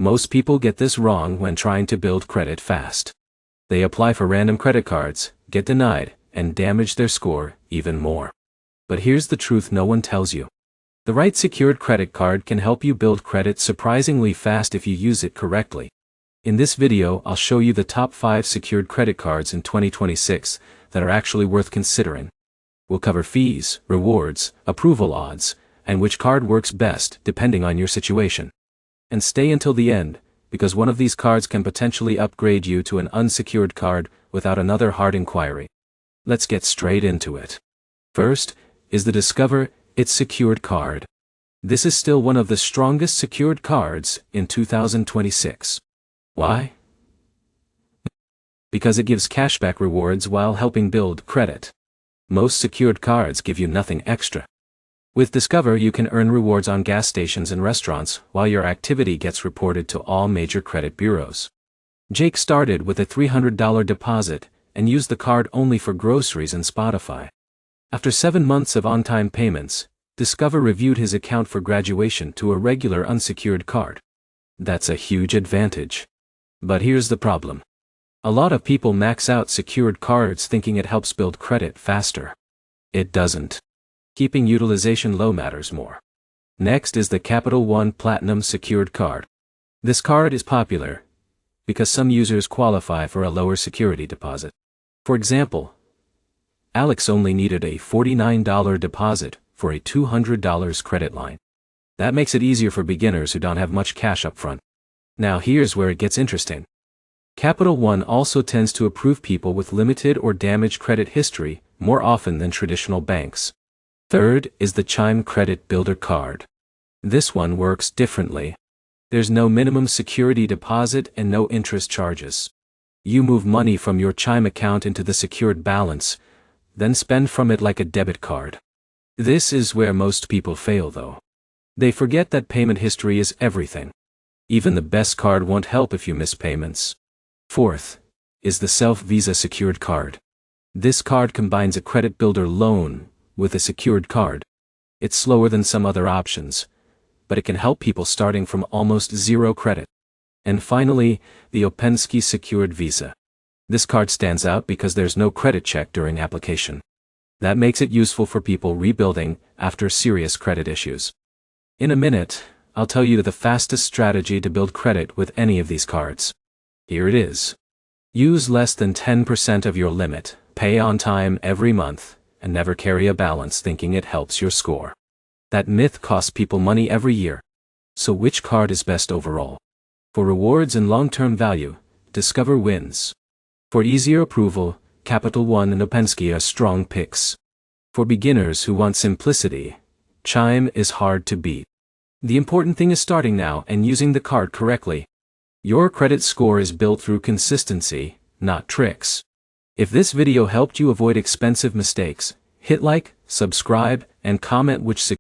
Most people get this wrong when trying to build credit fast. They apply for random credit cards, get denied, and damage their score even more. But here's the truth no one tells you. The right secured credit card can help you build credit surprisingly fast if you use it correctly. In this video, I'll show you the top 5 secured credit cards in 2026 that are actually worth considering. We'll cover fees, rewards, approval odds, and which card works best depending on your situation. And stay until the end, because one of these cards can potentially upgrade you to an unsecured card without another hard inquiry. Let's get straight into it. First is the Discover It's Secured card. This is still one of the strongest secured cards in 2026. Why? Because it gives cashback rewards while helping build credit. Most secured cards give you nothing extra. With Discover, you can earn rewards on gas stations and restaurants while your activity gets reported to all major credit bureaus. Jake started with a $300 deposit and used the card only for groceries and Spotify. After 7 months of on-time payments, Discover reviewed his account for graduation to a regular unsecured card. That's a huge advantage. But here's the problem. A lot of people max out secured cards thinking it helps build credit faster. It doesn't. Keeping utilization low matters more. Next is the Capital One Platinum Secured card. This card is popular because some users qualify for a lower security deposit. For example, Alex only needed a $49 deposit for a $200 credit line. That makes it easier for beginners who don't have much cash up front. Now here's where it gets interesting. Capital One also tends to approve people with limited or damaged credit history more often than traditional banks. Third is the Chime Credit Builder card. This one works differently. There's no minimum security deposit and no interest charges. You move money from your Chime account into the secured balance, then spend from it like a debit card. This is where most people fail though. They forget that payment history is everything. Even the best card won't help if you miss payments. Fourth is the Self Visa Secured card. This card combines a credit builder loan with a secured card. It's slower than some other options, but it can help people starting from almost zero credit. And finally, the Opensky Secured Visa. This card stands out because there's no credit check during application. That makes it useful for people rebuilding after serious credit issues. In a minute, I'll tell you the fastest strategy to build credit with any of these cards. Here it is. Use less than 10% of your limit, pay on time every month, and never carry a balance thinking it helps your score. That myth costs people money every year. So which card is best overall? For rewards and long-term value, Discover wins. For easier approval, Capital One and Opensky are strong picks. For beginners who want simplicity, Chime is hard to beat. The important thing is starting now and using the card correctly. Your credit score is built through consistency, not tricks. If this video helped you avoid expensive mistakes, hit like, subscribe, and comment which